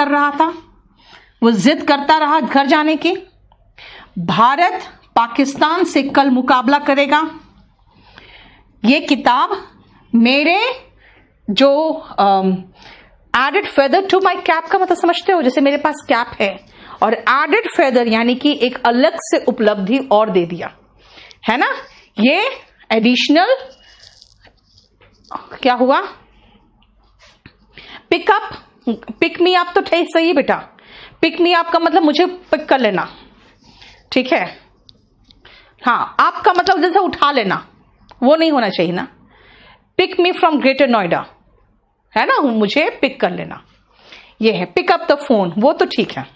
कर रहा था, वो जिद करता रहा घर जाने की। भारत पाकिस्तान से कल मुकाबला करेगा। ये किताब मेरे जो added feather to my cap का मतलब समझते हो, जैसे मेरे पास कैप है और एडेड फेदर यानी कि एक अलग से उपलब्धि और दे दिया है ना। ये एडिशनल क्या हुआ, पिकअप, पिक मी अप तो सही है बेटा, पिक मी अप का मतलब मुझे पिक कर लेना, ठीक है। हाँ, आपका मतलब जैसे उठा लेना, वो नहीं होना चाहिए ना। Pick me from Greater Noida है ना, मुझे पिक कर लेना, ये है पिक अप द फोन, वो तो ठीक है,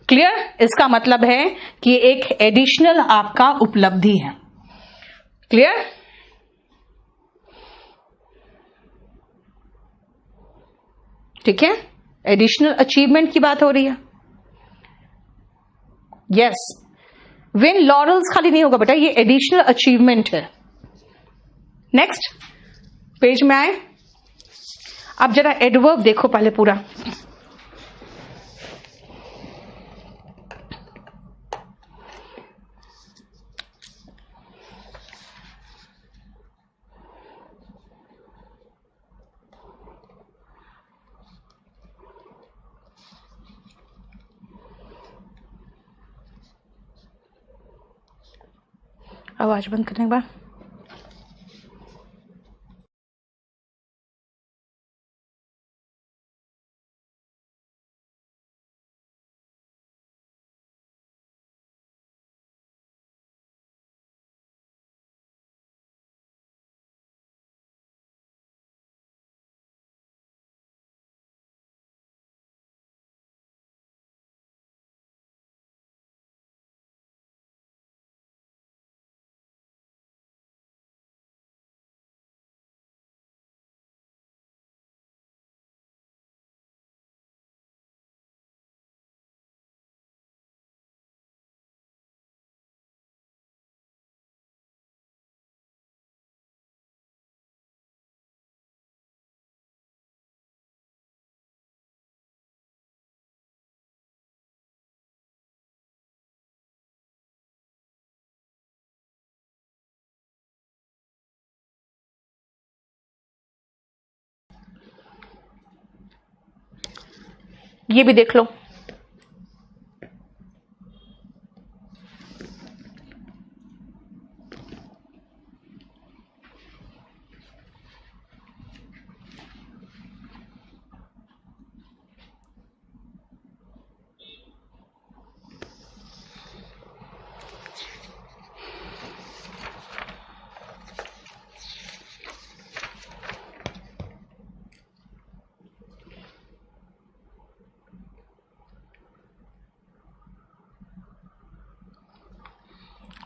क्लियर। इसका मतलब है कि एक एडिशनल आपका उपलब्धि है, क्लियर। ठीक है, एडिशनल अचीवमेंट की बात हो रही है। यस, विन लॉरल्स खाली नहीं होगा बेटा, ये एडिशनल अचीवमेंट है। नेक्स्ट पेज में आए, अब जरा एडवर्ब देखो पहले पूरा। आवाज बंद करने के बाद ये भी देख लो।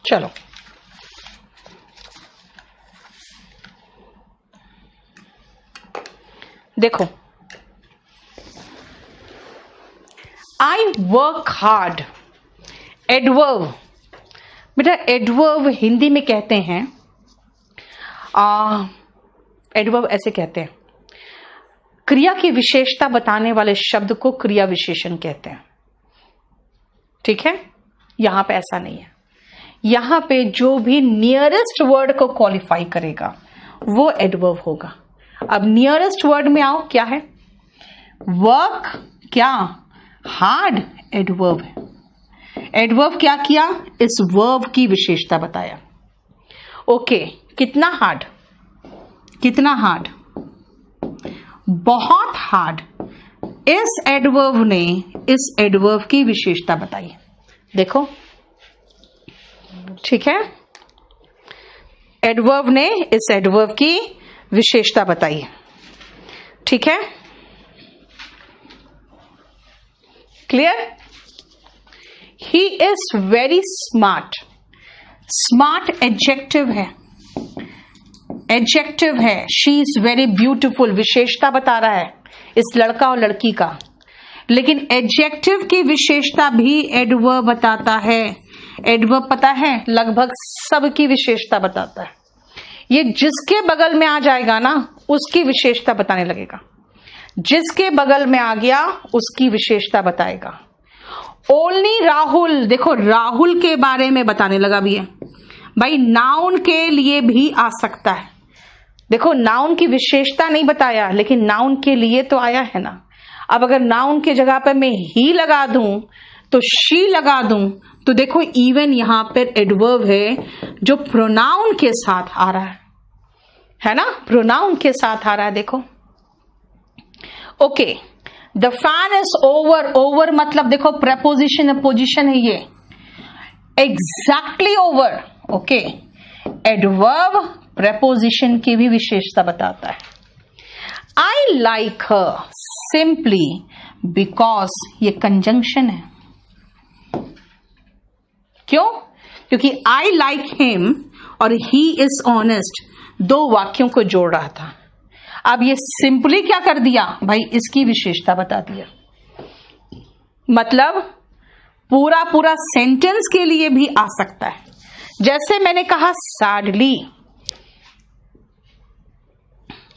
चलो देखो, आई वर्क हार्ड, एडवर्ब बेटा, एडवर्ब हिंदी में कहते हैं, एडवर्ब ऐसे कहते हैं, क्रिया की विशेषता बताने वाले शब्द को क्रिया विशेषण कहते हैं, ठीक है। यहां पे ऐसा नहीं है, यहां पे जो भी नियरेस्ट वर्ड को क्वालिफाई करेगा वो एडवर्ब होगा। अब नियरेस्ट वर्ड में आओ, क्या है, वर्क, क्या, हार्ड, एडवर्ब है। एडवर्ब क्या किया, इस वर्ब की विशेषता बताया। ओके, कितना हार्ड, कितना हार्ड, बहुत हार्ड, इस एडवर्ब ने इस एडवर्ब की विशेषता बताई। देखो, ठीक है, एडवर्ब ने इस एडवर्ब की विशेषता बताई है, ठीक है, clear. He is very smart, smart adjective है, एडजेक्टिव है। शी इज वेरी ब्यूटिफुल, विशेषता बता रहा है इस लड़का और लड़की का, लेकिन एडजेक्टिव की विशेषता भी एडवर्ब बताता है। एडवर्ब पता है लगभग सबकी विशेषता बताता है, ये जिसके बगल में आ जाएगा ना उसकी विशेषता बताने लगेगा। जिसके बगल में आ गया उसकी विशेषता बताएगा। ओनली राहुल, देखो राहुल के बारे में बताने लगा भी है भाई, नाउन के लिए भी आ सकता है। देखो नाउन की विशेषता नहीं बताया, लेकिन नाउन के लिए तो आया है ना। अब अगर नाउन के जगह पर मैं ही लगा दूं तो शी लगा दूं, तो देखो इवन यहां पर एडवर्ब है जो प्रोनाउन के साथ आ रहा है ना, प्रोनाउन के साथ आ रहा है। देखो okay, the fan is over, over मतलब देखो प्रेपोजिशन पोजिशन है ये, exactly over. Okay, adverb preposition की भी विशेषता बताता है। I like her simply because ये कंजंक्शन है। क्यों? क्योंकि आई लाइक हिम और ही इज ऑनेस्ट दो वाक्यों को जोड़ रहा था। अब ये सिंपली क्या कर दिया भाई, इसकी विशेषता बता दिया। मतलब पूरा पूरा सेंटेंस के लिए भी आ सकता है। जैसे मैंने कहा सैडली,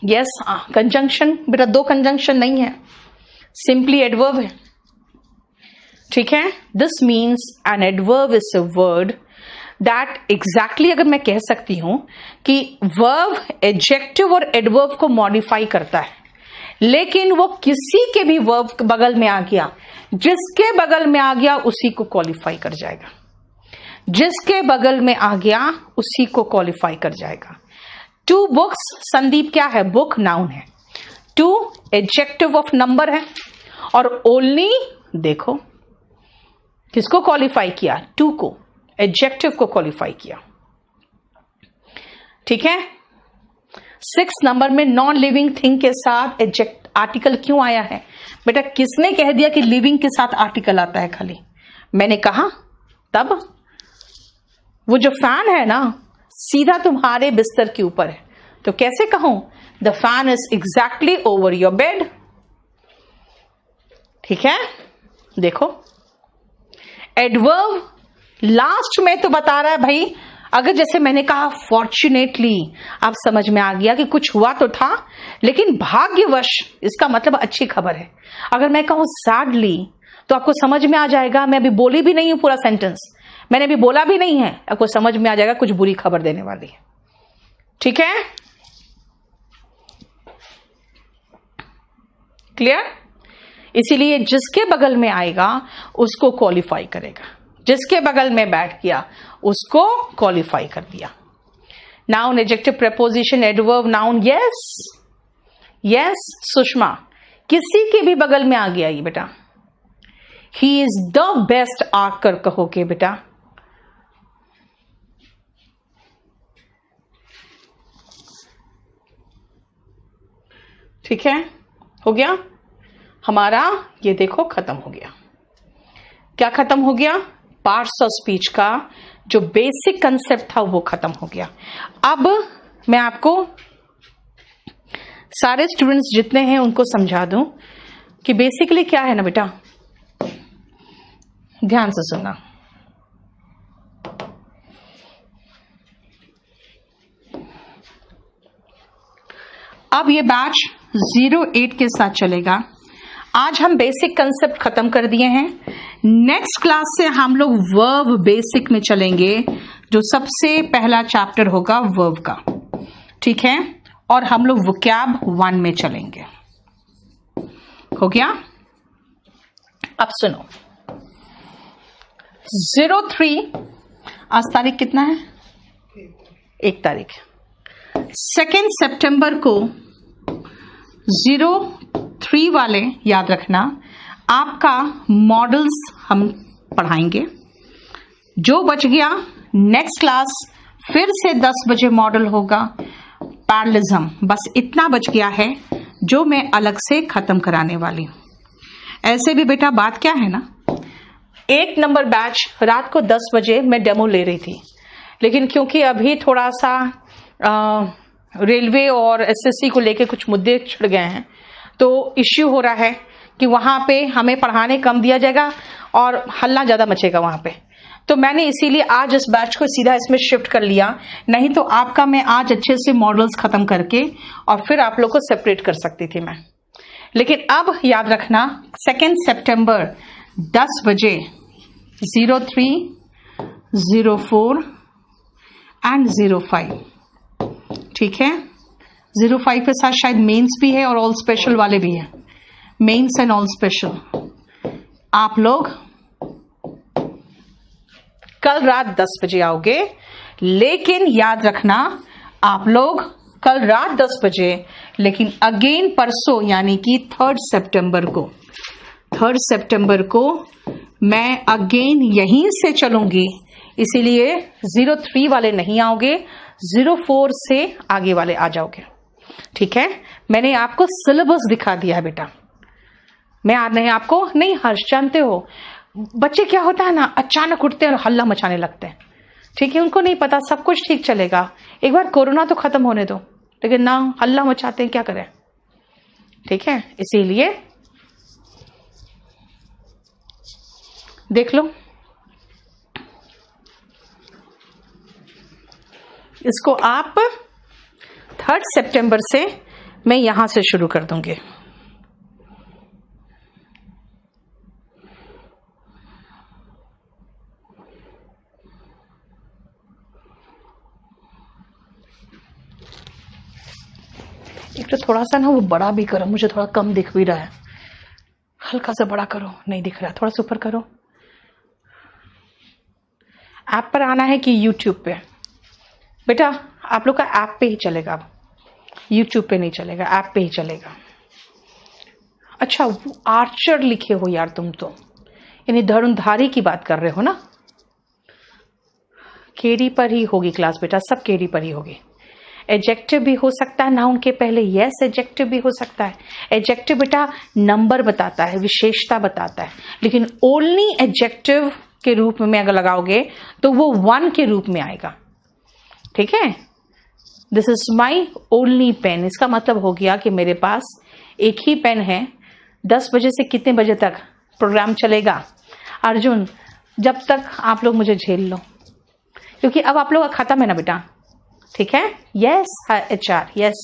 यस कंजंक्शन, बेटा दो कंजंक्शन नहीं है, सिंपली एडवर्ब है। ठीक है, this means an adverb is a word that exactly, अगर मैं कह सकती हूं कि वर्ब एडजेक्टिव और एडवर्ब को मॉडिफाई करता है, लेकिन वो किसी के भी वर्ब बगल में आ गया, जिसके बगल में आ गया उसी को क्वालिफाई कर जाएगा, जिसके बगल में आ गया उसी को क्वालिफाई कर जाएगा। टू बुक्स, संदीप क्या है, बुक नाउन है, टू एडजेक्टिव ऑफ नंबर है, और ओनली देखो किसको क्वालिफाई किया, टू को, एडजेक्टिव को क्वालिफाई किया। ठीक है, 6 नंबर में नॉन लिविंग थिंग के साथ एडजेक्ट आर्टिकल क्यों आया है? बेटा किसने कह दिया कि लिविंग के साथ आर्टिकल आता है खाली? मैंने कहा तब वो जो फैन है ना सीधा तुम्हारे बिस्तर के ऊपर है, तो कैसे कहूं the fan is exactly over your bed. ठीक है, देखो एडवर्ब लास्ट में तो बता रहा है भाई, अगर जैसे मैंने कहा फॉर्चुनेटली, आप समझ में आ गया कि कुछ हुआ तो था लेकिन भाग्यवश, इसका मतलब अच्छी खबर है। अगर मैं कहूं सैडली तो आपको समझ में आ जाएगा, मैं अभी बोली भी नहीं हूं पूरा सेंटेंस, मैंने अभी बोला भी नहीं है, आपको समझ में आ जाएगा कुछ बुरी खबर देने वाली है। ठीक है, क्लियर? इसीलिए जिसके बगल में आएगा उसको क्वालिफाई करेगा, जिसके बगल में बैठ गया उसको क्वालिफाई कर दिया। Noun, adjective, preposition, adverb, noun. Yes yes Sushma, किसी के भी बगल में आ गया ये बेटा, ही इज द बेस्ट आकर कहोगे बेटा। ठीक है, हो गया हमारा, ये देखो खत्म हो गया। क्या खत्म हो गया? पार्ट्स ऑफ स्पीच का जो बेसिक कंसेप्ट था वो खत्म हो गया। अब मैं आपको सारे स्टूडेंट्स जितने हैं उनको समझा दूं कि बेसिकली क्या है ना बेटा, ध्यान से सुनना। अब ये बैच 08 के साथ चलेगा। आज हम बेसिक कंसेप्ट खत्म कर दिए हैं। नेक्स्ट क्लास से हम लोग वर्ब बेसिक में चलेंगे, जो सबसे पहला चैप्टर होगा वर्ब का। ठीक है, और हम लोग वोकैब 1 में चलेंगे। हो गया? अब सुनो, 03, आज तारीख कितना है? 1 तारीख। 2 सितंबर को 03 वाले याद रखना, आपका मॉडल्स हम पढ़ाएंगे। जो बच गया नेक्स्ट क्लास फिर से 10 बजे मॉडल होगा, पैरेललिज्म, बस इतना बच गया है जो मैं अलग से खत्म कराने वाली हूं। ऐसे भी बेटा बात क्या है ना, 1 नंबर बैच रात को 10 बजे मैं डेमो ले रही थी, लेकिन क्योंकि अभी थोड़ा सा रेलवे और एसएससी को लेके कुछ मुद्दे छिड़ गए हैं, तो इश्यू हो रहा है कि वहां पे हमें पढ़ाने कम दिया जाएगा और हल्ला ज्यादा मचेगा वहां पे। तो मैंने इसीलिए आज इस बैच को सीधा इसमें शिफ्ट कर लिया, नहीं तो आपका मैं आज अच्छे से मॉडल्स खत्म करके और फिर आप लोग को सेपरेट कर सकती थी मैं। लेकिन अब याद रखना 2 सितंबर 10 बजे 03, 04 एंड 05, ठीक है। 05 के साथ शायद मेंस भी है और ऑल स्पेशल वाले भी है, मेंस एंड ऑल स्पेशल। आप लोग कल रात 10 बजे आओगे, लेकिन याद रखना आप लोग कल रात 10 बजे, लेकिन अगेन परसों यानी कि 3 सितंबर को मैं अगेन यहीं से चलूंगी, इसीलिए 03 वाले नहीं आओगे, 04 से आगे वाले आ जाओगे, ठीक है। मैंने आपको सिलेबस दिखा दिया है बेटा, मैं आज नहीं आपको नहीं हर्ष, जानते हो बच्चे क्या होता है ना, अचानक उठते हैं और हल्ला मचाने लगते हैं, ठीक है। उनको नहीं पता सब कुछ ठीक चलेगा, एक बार कोरोना तो खत्म होने दो, लेकिन ना हल्ला मचाते हैं, क्या करें, ठीक है। इसीलिए देख लो इसको, आप 3 सितंबर से मैं यहां से शुरू कर दूंगी। एक तो थोड़ा सा ना वो बड़ा भी करो, मुझे थोड़ा कम दिख भी रहा है, हल्का सा बड़ा करो, नहीं दिख रहा, थोड़ा सा ऊपर करो। ऐप पर आना है कि यूट्यूब पे? बेटा आप लोग का ऐप पे ही चलेगा, अब यूट्यूब पे नहीं चलेगा, ऐप पे ही चलेगा। अच्छा आर्चर लिखे हो यार तुम तो, यानी धनुर्धारी की बात कर रहे हो ना। केडी पर ही होगी क्लास बेटा, सब केडी पर ही होगी। एडजेक्टिव भी हो सकता है नाउन के पहले, यस एडजेक्टिव भी हो सकता है। एडजेक्टिव बेटा नंबर बताता है, विशेषता बताता है, लेकिन ओनली एडजेक्टिव के रूप में अगर लगाओगे तो वो 1 के रूप में आएगा, ठीक है। This is my only pen, इसका मतलब हो गया कि मेरे पास एक ही पेन है। 10 बजे से कितने बजे तक प्रोग्राम चलेगा अर्जुन? जब तक आप लोग मुझे झेल लो, क्योंकि अब आप लोग का खत्म है ना बेटा, ठीक है। यस HR, यस,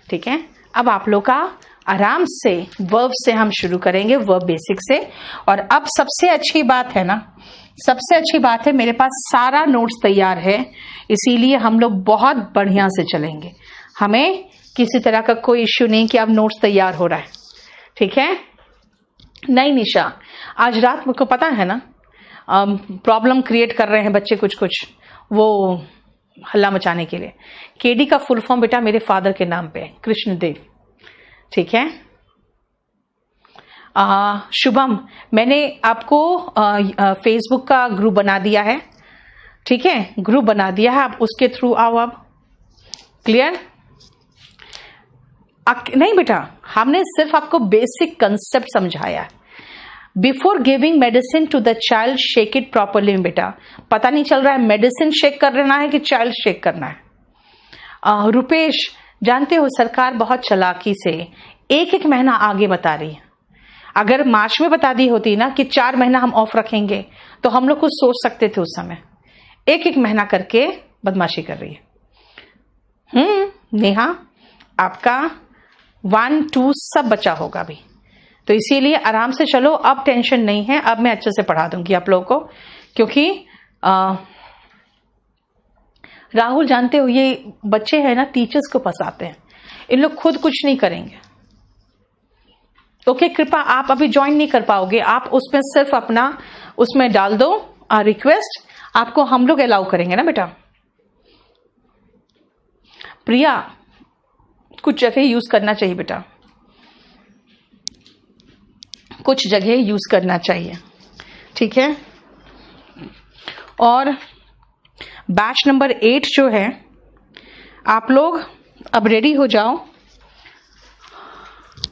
ठीक है। अब आप लोग का आराम से वर्ब से हम शुरू करेंगे, वर्ब बेसिक से। और अब सबसे अच्छी बात है ना, सबसे अच्छी बात है मेरे पास सारा नोट्स तैयार है, इसीलिए हम लोग बहुत बढ़िया से चलेंगे, हमें किसी तरह का कोई इश्यू नहीं कि अब नोट्स तैयार हो रहा है, ठीक है। नहीं निशा, आज रात मुझको पता है ना प्रॉब्लम क्रिएट कर रहे हैं बच्चे कुछ कुछ, वो हल्ला मचाने के लिए। केडी का फुल फॉर्म बेटा मेरे फादर के नाम पे है, कृष्णदेव, ठीक है। शुभम, मैंने आपको फेसबुक का ग्रुप बना दिया है, ठीक है, ग्रुप बना दिया है, आप उसके थ्रू आओ। अब क्लियर? नहीं बेटा, हमने सिर्फ आपको बेसिक कंसेप्ट समझाया। Before giving medicine to the child shake it properly. बेटा पता नहीं चल रहा है मेडिसिन शेक करना है कि चाइल्ड शेक करना है। रुपेश, जानते हो सरकार बहुत चालाकी से 1-1 महीना आगे बता रही है। अगर मार्च में बता दी होती ना कि 4 महीना हम ऑफ रखेंगे, तो हम लोग कुछ सोच सकते थे उस समय। 1-1 महीना करके बदमाशी कर रही है। नेहा, आपका 1, 2 सब बचा होगा अभी, तो इसीलिए आराम से चलो, अब टेंशन नहीं है, अब मैं अच्छे से पढ़ा दूंगी आप लोगों को। क्योंकि राहुल, जानते हो ये बच्चे हैं ना टीचर्स को फंसाते हैं, इन लोग खुद कुछ नहीं करेंगे। ओके कृपा, आप अभी ज्वाइन नहीं कर पाओगे, आप उसमें सिर्फ अपना उसमें डाल दो रिक्वेस्ट, आपको हम लोग अलाउ करेंगे ना बेटा। प्रिया, कुछ जगह यूज करना चाहिए बेटा, कुछ जगह यूज करना चाहिए, ठीक है। और बैच नंबर 8 जो है, आप लोग अब रेडी हो जाओ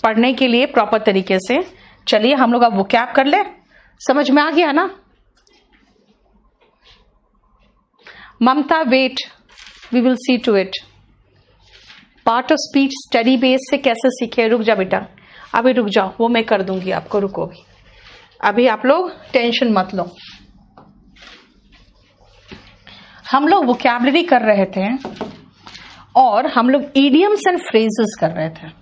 पढ़ने के लिए प्रॉपर तरीके से। चलिए हम लोग अब वोकैब कर ले, समझ में आ गया ना? Mamata, wait, we will see to it. Part of speech study base से कैसे सीखे? रुक जा बेटा, अभी रुक जाओ, वो मैं कर दूंगी आपको, रुको भी, अभी आप लोग टेंशन मत लो। हम लोग वोकैबुलरी कर रहे थे और हम लोग इडियम्स एंड फ्रेजेस कर रहे थे।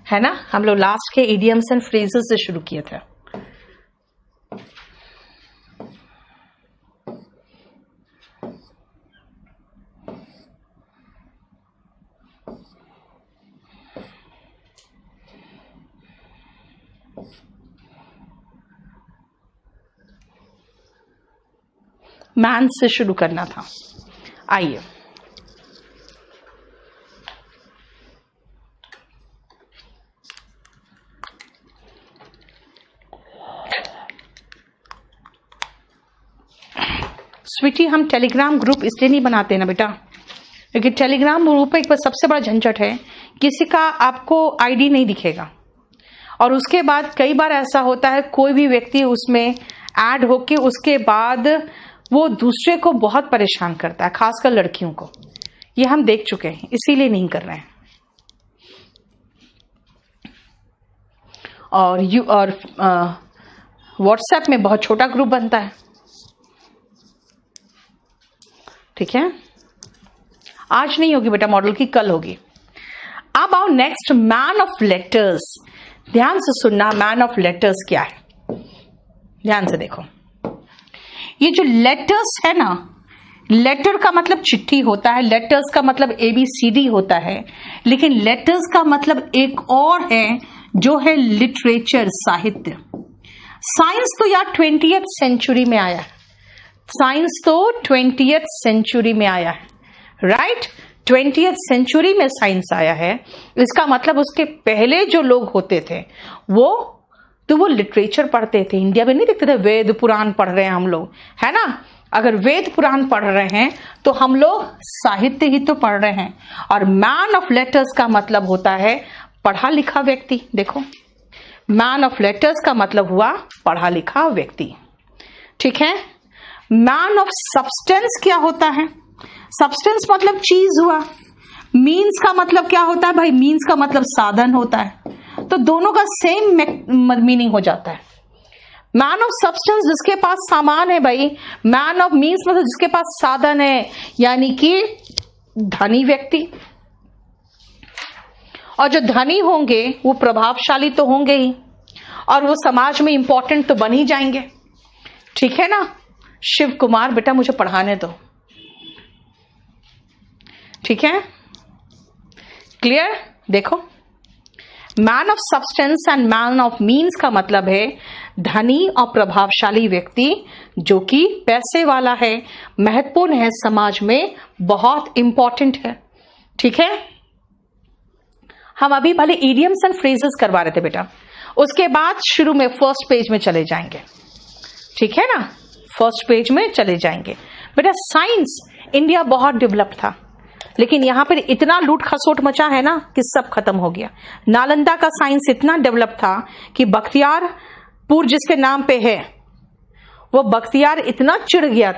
है ना। हम लोग लास्ट के इडियम्स एंड फ्रेजेस से शुरू किए थे। मैन से शुरू करना था। आइए, स्वीटी, हम टेलीग्राम ग्रुप इसलिए नहीं बनाते ना बेटा, क्योंकि टेलीग्राम ग्रुप एक सबसे बड़ा झंझट है, किसी का आपको आईडी नहीं दिखेगा, और उसके बाद कई बार ऐसा होता है कोई भी व्यक्ति उसमें ऐड होके उसके बाद वो दूसरे को बहुत परेशान करता है, खासकर लड़कियों को। ये हम देख चुके हैं, इसीलिए नहीं कर रहे हैं। और व्हाट्सएप में बहुत छोटा ग्रुप बनता है, ठीक है। आज नहीं होगी बेटा मॉडल की, कल होगी। अब आओ नेक्स्ट, मैन ऑफ लेटर्स। ध्यान से सुनना, मैन ऑफ लेटर्स क्या है, ध्यान से देखो। ये जो लेटर्स है ना, लेटर का मतलब चिट्ठी होता है, लेटर्स का मतलब ABCD होता है, लेकिन लेटर्स का मतलब एक और है जो है लिटरेचर, साहित्य। साइंस तो यार 20th सेंचुरी में आया है, साइंस तो 20th सेंचुरी में आया है, राइट। 20th सेंचुरी में साइंस आया है, इसका मतलब उसके पहले जो लोग होते थे वो लिटरेचर पढ़ते थे। इंडिया में नहीं देखते थे वेद पुराण पढ़ रहे हैं हम लोग, है ना। अगर वेद पुराण पढ़ रहे हैं तो हम लोग साहित्य ही तो पढ़ रहे हैं। और मैन ऑफ लेटर्स का मतलब होता है पढ़ा लिखा व्यक्ति। देखो, मैन ऑफ लेटर्स का मतलब हुआ पढ़ा लिखा व्यक्ति, ठीक है। मैन ऑफ सब्सटेंस क्या होता है, सब्सटेंस मतलब चीज हुआ। मीन्स का मतलब क्या होता है भाई, मीन्स का मतलब साधन होता है, तो दोनों का सेम मीनिंग हो जाता है। मैन ऑफ सब्सटेंस जिसके पास सामान है भाई, मैन ऑफ मीन्स मतलब जिसके पास साधन है, यानी कि धनी व्यक्ति। और जो धनी होंगे वो प्रभावशाली तो होंगे ही, और वो समाज में इंपॉर्टेंट तो बन ही जाएंगे, ठीक है ना। शिव कुमार बेटा मुझे पढ़ाने दो, ठीक है, क्लियर। देखो, man of substance and man of means का मतलब है धनी और प्रभावशाली व्यक्ति जो कि पैसे वाला है, महत्वपूर्ण है, समाज में बहुत इंपॉर्टेंट है, ठीक है। हम अभी भले इडियम्स एंड फ्रेजेस करवा रहे थे बेटा, उसके बाद शुरू में फर्स्ट पेज में चले जाएंगे, ठीक है ना, फर्स्ट पेज में चले जाएंगे। बेटा साइंस इंडिया बहुत डेवलप था, लेकिन यहां पर इतना लूट खसोट मचा है ना कि सब खत्म हो गया। नालंदा का साइंस इतना डेवलप था कि बख्तियारपुर जिसके नाम पे है, वो बख्तियार इतना चिढ़ गया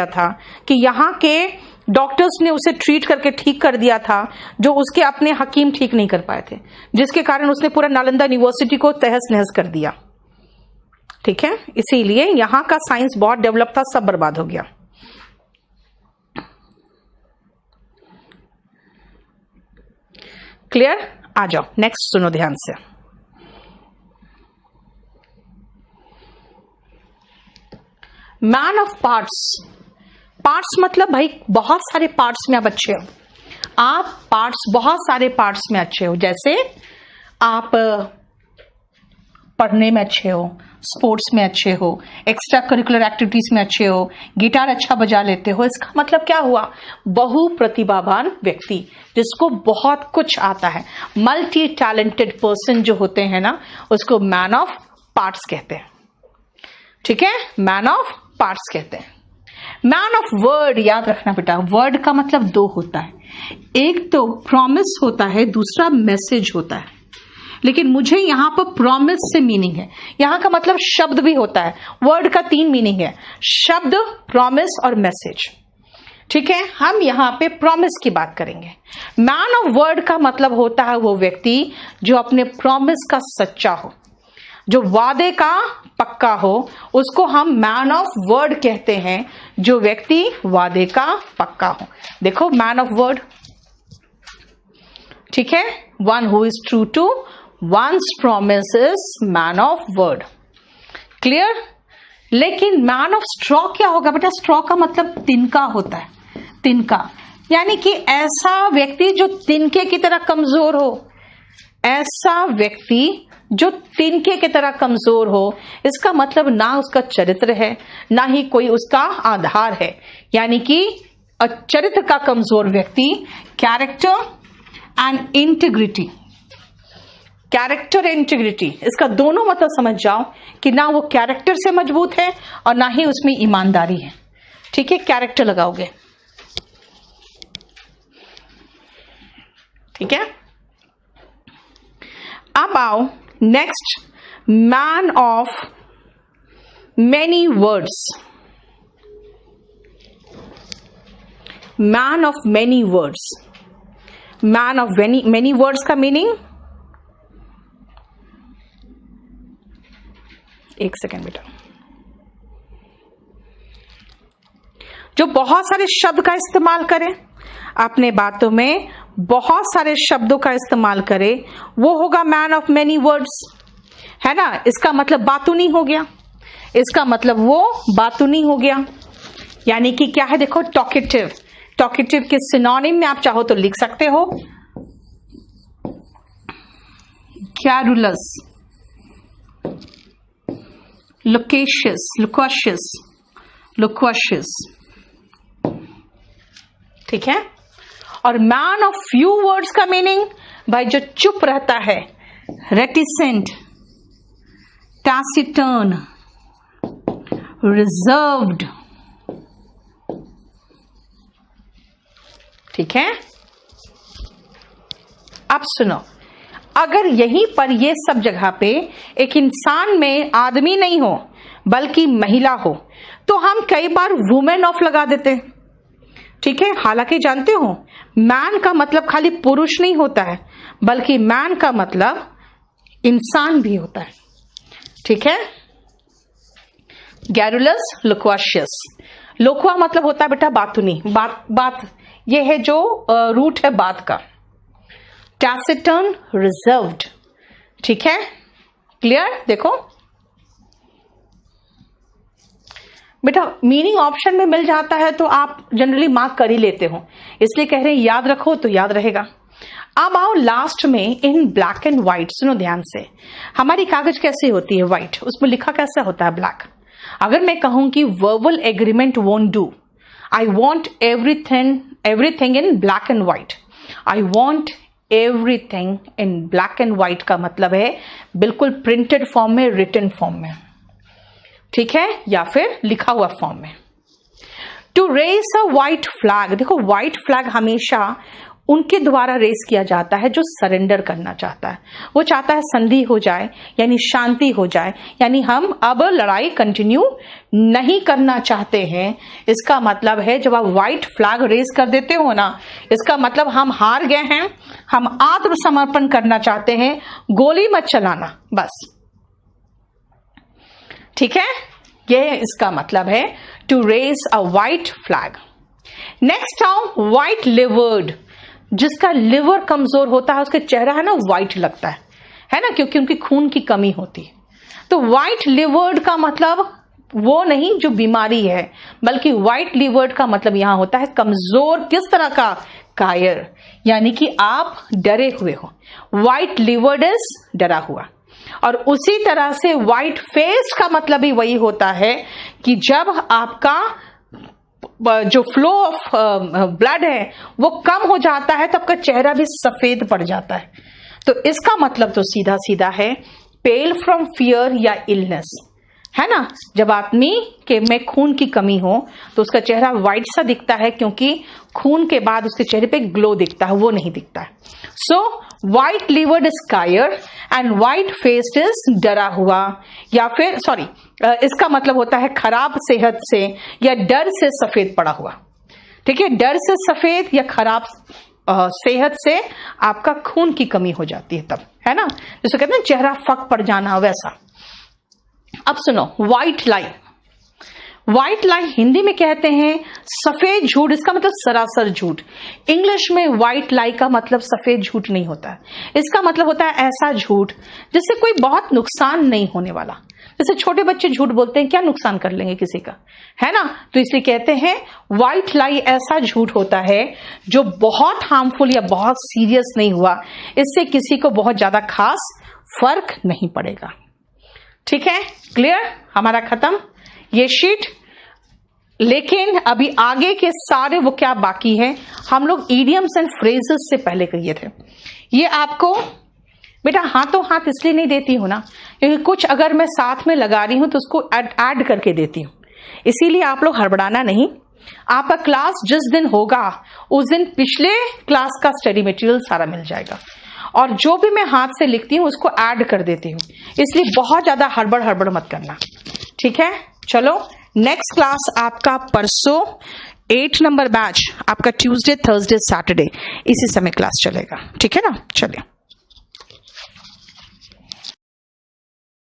था कि यहाँ के डॉक्टर्स ने उसे ट्रीट करके ठीक कर दिया था, जो उसके अपने हकीम ठीक नहीं कर पाए थे, जिसके कारण उसने पूरा नालंदा यूनिवर्सिटी को तहस नहस कर दिया, ठीक है। इसीलिए यहाँ का साइंस बहुत डेवलप था, सब बर्बाद हो गया। क्लियर। आ जाओ नेक्स्ट, सुनो ध्यान से। Man of parts. पार्ट्स मतलब भाई बहुत सारे पार्ट्स में आप अच्छे हो, आप पार्ट्स बहुत सारे पार्ट्स में अच्छे हो। जैसे आप पढ़ने में अच्छे हो, स्पोर्ट्स में अच्छे हो, एक्स्ट्रा करिकुलर एक्टिविटीज में अच्छे हो, गिटार अच्छा बजा लेते हो। इसका मतलब क्या हुआ, बहु प्रतिभावान व्यक्ति जिसको बहुत कुछ आता है, मल्टी टैलेंटेड पर्सन जो होते हैं ना, उसको मैन ऑफ पार्ट्स कहते हैं, ठीक है, मैन ऑफ पार्ट्स कहते हैं। मैन ऑफ वर्ड, याद रखना बेटा, वर्ड का मतलब दो होता है, एक तो प्रॉमिस होता है, दूसरा मैसेज होता है। लेकिन मुझे यहां पर प्रॉमिस से मीनिंग है, यहां का मतलब शब्द भी होता है। वर्ड का 3 मीनिंग है, शब्द, प्रॉमिस और मैसेज, ठीक है। हम यहां पे प्रॉमिस की बात करेंगे। मैन ऑफ वर्ड का मतलब होता है वो व्यक्ति जो अपने प्रॉमिस का सच्चा हो, जो वादे का पक्का हो, उसको हम मैन ऑफ वर्ड कहते हैं, जो व्यक्ति वादे का पक्का हो। देखो मैन ऑफ वर्ड, ठीक है, one who is true to one's promises, man of word. Clear? लेकिन मैन ऑफ स्ट्रॉ क्या होगा बेटा? स्ट्रॉ का मतलब तिनका होता है, तिनका, यानी कि ऐसा व्यक्ति जो तिनके की तरह कमजोर हो, ऐसा व्यक्ति जो तिनके की तरह कमजोर हो। इसका मतलब ना उसका चरित्र है, ना ही कोई उसका आधार है, यानी कि चरित्र का कमजोर व्यक्ति, character and integrity. Character integrity, इसका दोनों मतलब समझ जाओ कि ना वो कैरेक्टर से मजबूत है और ना ही उसमें ईमानदारी है। ठीक है, कैरेक्टर लगाओगे। ठीक है, अब आओ next, man of many words. Man of many words, man of many words का मीनिंग, एक सेकेंड बेटा, जो बहुत सारे शब्द का इस्तेमाल करे, अपने बातों में बहुत सारे शब्दों का इस्तेमाल करे, वो होगा मैन ऑफ मेनी वर्ड्स, है ना। इसका मतलब बातूनी हो गया, इसका मतलब वो बातूनी हो गया, यानी कि क्या है देखो, टॉकेटिव। टॉकेटिव के सिनोनिम में आप चाहो तो लिख सकते हो क्यारुलस, लोकेशियस, लुक्वाशियस, लुक्वाशियस। ठीक है, और मैन ऑफ फ्यू वर्ड्स का मीनिंग, भाई जो चुप रहता है, रेटिसेंट, टैसिटर्न, रिजर्व्ड। ठीक है, अब सुनो, अगर यहीं पर ये सब जगह पे एक इंसान में आदमी नहीं हो बल्कि महिला हो, तो हम कई बार वुमेन ऑफ लगा देते। ठीक है, हालांकि जानते हो मैन का मतलब खाली पुरुष नहीं होता है, बल्कि मैन का मतलब इंसान भी होता है। ठीक है, गैरुलस, लोक्वाशियस। लोक्वा मतलब होता है बेटा बातूनी, बात ये है जो रूट है बात का। टैसिटर्न, रिजर्व्ड। ठीक है, क्लियर? देखो बेटा, मीनिंग ऑप्शन में मिल जाता है तो आप जनरली मार्क कर ही लेते हो, इसलिए कह रहे हैं याद रखो तो याद रहेगा। अब आओ लास्ट में इन ब्लैक एंड व्हाइट। सुनो ध्यान से, हमारी कागज कैसे होती है? व्हाइट, उसमें लिखा कैसा होता है? ब्लैक। अगर मैं कहूं कि verbal agreement won't do, I want everything in black and white. I want everything in black and white का मतलब है बिल्कुल प्रिंटेड फॉर्म में, रिटन फॉर्म में, ठीक है, या फिर लिखा हुआ फॉर्म में। To raise a white flag, देखो व्हाइट फ्लैग हमेशा उनके द्वारा रेस किया जाता है जो सरेंडर करना चाहता है। वो चाहता है संधि हो जाए, यानी शांति हो जाए, यानी हम अब लड़ाई कंटिन्यू नहीं करना चाहते हैं। इसका मतलब है जब आप व्हाइट फ्लैग रेस कर देते हो ना, इसका मतलब हम हार गए हैं, हम आत्मसमर्पण करना चाहते हैं, गोली मत चलाना बस। ठीक है, ये इसका मतलब है to raise a white flag. Next आओ व्हाइट लिवर्ड। जिसका लिवर कमजोर होता है उसका चेहरा है ना व्हाइट लगता है ना, क्योंकि उनकी खून की कमी होती है। तो व्हाइट लिवर्ड का मतलब वो नहीं जो बीमारी है, बल्कि व्हाइट लिवर्ड का मतलब यहां होता है कमजोर। किस तरह का? कायर, यानी कि आप डरे हुए हो। व्हाइट लिवर्ड इज डरा हुआ। और उसी तरह से व्हाइट फेस का मतलब भी वही होता है कि जब आपका जो फ्लो ऑफ ब्लड है वो कम हो जाता है तो आपका चेहरा भी सफेद पड़ जाता है। तो इसका मतलब तो सीधा सीधा है पेल फ्रॉम फियर या इलनेस, है ना। जब आदमी के में खून की कमी हो तो उसका चेहरा व्हाइट सा दिखता है, क्योंकि खून के बाद उसके चेहरे पे ग्लो दिखता है, वो नहीं दिखता है। सो व्हाइट लिवर्ड इज कायर एंड व्हाइट फेस्ड इज डरा हुआ, या फिर सॉरी, इसका मतलब होता है खराब सेहत से या डर से सफेद पड़ा हुआ। ठीक है, डर से सफेद या खराब सेहत से आपका खून की कमी हो जाती है तब, है ना, जिसको कहते हैं चेहरा फक पड़ जाना, वैसा। अब सुनो व्हाइट लाइन। व्हाइट लाई हिंदी में कहते हैं सफेद झूठ, इसका मतलब सरासर झूठ। इंग्लिश में व्हाइट लाई का मतलब सफेद झूठ नहीं होता है, इसका मतलब होता है ऐसा झूठ जिससे कोई बहुत नुकसान नहीं होने वाला। जैसे छोटे बच्चे झूठ बोलते हैं, क्या नुकसान कर लेंगे किसी का, है ना। तो इसलिए कहते हैं व्हाइट लाई ऐसा झूठ होता है जो बहुत हार्मफुल या बहुत सीरियस नहीं हुआ, इससे किसी को बहुत ज्यादा खास फर्क नहीं पड़ेगा। ठीक है, क्लियर, हमारा खत्म ये शीट। लेकिन अभी आगे के सारे वो क्या बाकी है, हम लोग इडियम्स एंड फ्रेजेस से पहले कहिए थे। ये आपको बेटा हाथों हाथ इसलिए नहीं देती हूं ना, क्योंकि कुछ अगर मैं साथ में लगा रही हूं तो उसको ऐड करके देती हूं, इसीलिए आप लोग हड़बड़ाना नहीं। आपका क्लास जिस दिन होगा उस दिन पिछले क्लास का स्टडी मटेरियल सारा मिल जाएगा, और जो भी मैं हाथ से लिखती हूं उसको ऐड कर देती हूं, इसलिए बहुत ज्यादा हड़बड़ मत करना। ठीक है, चलो नेक्स्ट क्लास आपका परसों 8 नंबर बैच आपका ट्यूसडे, थर्सडे, सैटरडे इसी समय क्लास चलेगा। ठीक है ना, चलिए।